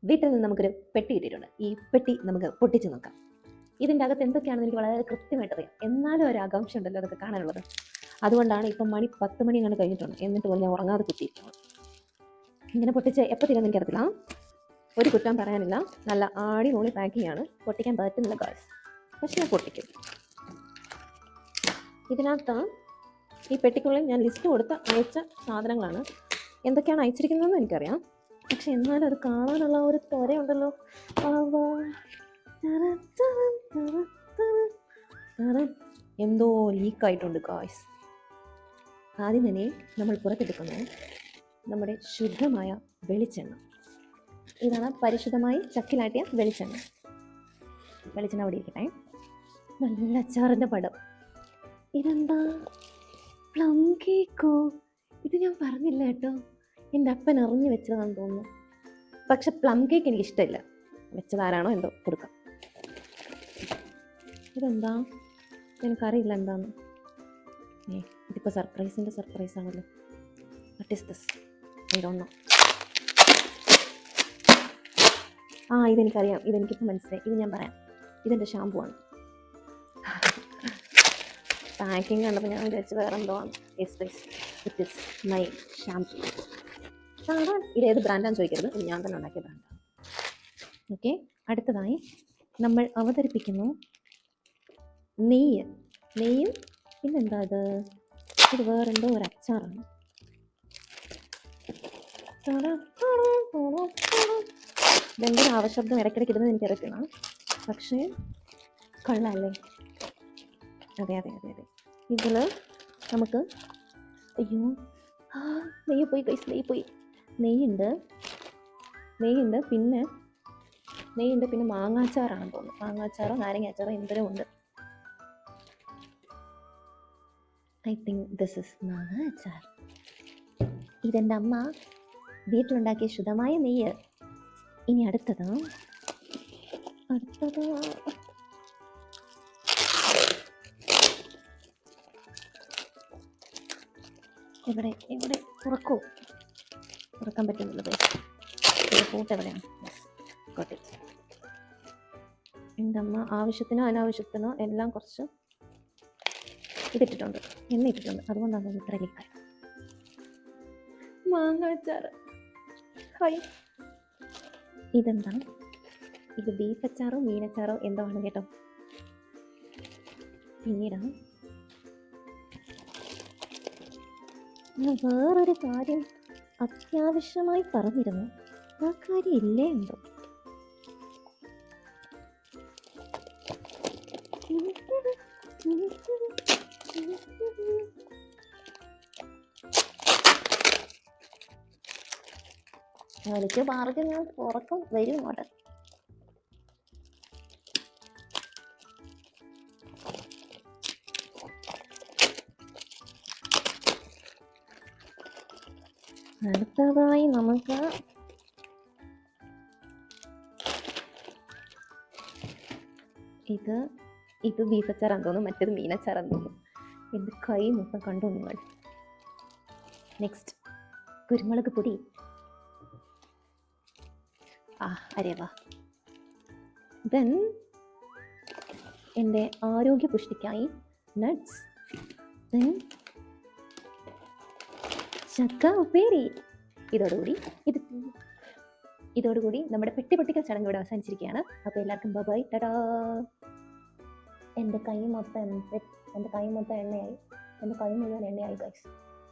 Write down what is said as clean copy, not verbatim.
വീട്ടിൽ നിന്ന് നമുക്കൊരു പെട്ടി കിട്ടിയിട്ടുണ്ട്. ഈ പെട്ടി നമുക്ക് പൊട്ടിച്ച് നോക്കാം. ഇതിൻ്റെ അകത്ത് എന്തൊക്കെയാണെന്ന് എനിക്ക് വളരെ കൃത്യമായിട്ട് അറിയാം. എന്നാലും ഒരു ആകാംക്ഷ ഉണ്ടല്ലോ അതൊക്കെ കാണാനുള്ളത്. അതുകൊണ്ടാണ് ഇപ്പം മണി 10 മണി അങ്ങനെ കഴിഞ്ഞിട്ടുണ്ട്. എന്നിട്ട് പോലും ഞാൻ ഉറങ്ങാതെ കുത്തിയിരിക്കണം. ഇങ്ങനെ പൊട്ടിച്ച് എപ്പോൾ തീരുമെന്ന് എനിക്കറിയില്ല. ഒരു കുറ്റം പറയാനില്ല, നല്ല ആടിപൊളി പാക്കിംഗ് ആണ്. പൊട്ടിക്കാൻ പറ്റുന്നില്ല ഗായ്സ്, പക്ഷെ ഞാൻ പൊട്ടിക്കും. ഇതിനകത്ത് ഈ പെട്ടിക്കുള്ളിൽ ഞാൻ ലിസ്റ്റ് കൊടുത്ത് അയച്ച സാധനങ്ങളാണ്. എന്തൊക്കെയാണ് അയച്ചിരിക്കുന്നതെന്ന് എനിക്കറിയാം, പക്ഷെ എന്നാലും അത് കാണാനുള്ള ഒരു ത്വരയുണ്ടല്ലോ. എന്തോ ലീക്കായിട്ടുണ്ട് ഗായ്സ്. ആദ്യം തന്നെ നമ്മൾ പുറത്തെടുക്കുന്നത് നമ്മുടെ ശുദ്ധമായ വെളിച്ചെണ്ണ. ഇതാണ് പരിശുദ്ധമായി ചക്കിലാട്ടിയ വെളിച്ചെണ്ണ. വെളിച്ചെണ്ണ അവിടെ ഇരിക്കട്ടെ. നല്ല അച്ചാറിൻ്റെ പടം. ഇതെന്താ, പ്ലം കേക്കോ? ഇത് ഞാൻ പറഞ്ഞില്ല കേട്ടോ, എൻ്റെ അപ്പൻ അറിഞ്ഞു വെച്ചതാണെന്ന് തോന്നുന്നു. പക്ഷെ പ്ലം കേക്ക് എനിക്ക് ഇഷ്ടമില്ല. വെച്ചതാരാണോ എന്തോ, കൊടുക്കാം. ഇതെന്താ, എനിക്കറിയില്ല എന്താന്ന്. ഇതിപ്പോൾ സർപ്രൈസിൻ്റെ സർപ്രൈസ് ആണല്ലോ. What is this? I don't know. ഇതെനിക്കറിയാം, ഇതെനിക്കിപ്പോൾ മനസ്സിലായി. ഇത് ഞാൻ പറയാം, ഇതെൻ്റെ ഷാമ്പു ആണ്. പാക്കിങ് കണ്ടപ്പോൾ ഞാൻ വിചാരിച്ച് വേറെ എന്തോ ആണ്. It is my shampoo. ഇതേത് ബ്രാൻഡാണെന്ന് ചോദിക്കരുത്, ഇത് ഞാൻ തന്നെ ഉണ്ടാക്കിയ ബ്രാൻഡാണ്. ഓക്കെ, അടുത്തതായി നമ്മൾ അവതരിപ്പിക്കുന്നു നെയ്യും. പിന്നെന്താ ഇത് വേറെന്തോ ഒരു അച്ചാറാണ്. ഇതെന്തൊരു ആവശ്യബ്ദം ഇടയ്ക്കിടയ്ക്ക് ഇടുന്നത് എനിക്കറിയത്തില്ല, പക്ഷേ കൊള്ളാമല്ലേ? അതെ. ഇതിൽ നമുക്ക് നെയ്യ് പോയി. നെയ്യുണ്ട്, പിന്നെ മാങ്ങാച്ചാറാണെന്ന് തോന്നുന്നു. മാങ്ങാച്ചാറോ നാരങ്ങാച്ചാറോ എന്തോ ഉണ്ട്. ഐ തിങ്ക് ദിസ് ഇസ് മാങ്ങാച്ചാർ. ഇതെൻ്റെ അമ്മ വീട്ടിലുണ്ടാക്കിയ ശുദ്ധമായ നെയ്യ്. ഇനി അടുത്തത് ഇവിടെ തുറക്കാൻ പറ്റുന്നുള്ളത്. കൂട്ട് എവിടെയാണ്? എൻ്റെ അമ്മ ആവശ്യത്തിനോ അനാവശ്യത്തിനോ എല്ലാം കുറച്ച് ഇതിട്ടിട്ടുണ്ട്, എണ്ണ ഇട്ടിട്ടുണ്ട്. അതുകൊണ്ടാണ് ഇത്ര ലീക്കായി. മാങ്ങാച്ചാറ്. ഇതെന്താ? ഇത് ബീഫ് അച്ചാറോ മീനച്ചാറോ എന്തോ ആണ് കേട്ടോ. പിന്നീട് വേറൊരു കാര്യം അത്യാവശ്യമായി പറഞ്ഞിരുന്നു. ആ കാര്യം ഇല്ലേ എന്തോ. എനിക്ക് പറഞ്ഞ് ഞാൻ ഉറക്കം വരും അവിടെ. അടുത്തതായി നമുക്ക് ഇത് ബീഫ് അച്ചാറാന്ന് തോന്നുന്നു, മറ്റേത് മീനച്ചാറാന്ന് തോന്നുന്നു. എൻ്റെ കൈ മൊത്തം കണ്ടു നിങ്ങൾ. നെക്സ്റ്റ് കുരുമുളക് പൊടി. അരേവാ. ദെൻ എൻ്റെ ആരോഗ്യ പുഷ്ടിക്കായി നട്ട്സ്. ദെൻ ചക്ക ഉപ്പേരി. ഇതോടുകൂടി നമ്മുടെ പെട്ടിപ്പൊട്ടിക്കൽ ചടങ്ങ് ഇവിടെ അവസാനിച്ചിരിക്കുകയാണ്. അപ്പോൾ എല്ലാവർക്കും ബൈ, ടാറ്റാ. എൻ്റെ കൈ മൊത്തം എണ്ണയായി. എൻ്റെ കൈ മുഴുവൻ എണ്ണയായി ഗൈസ്.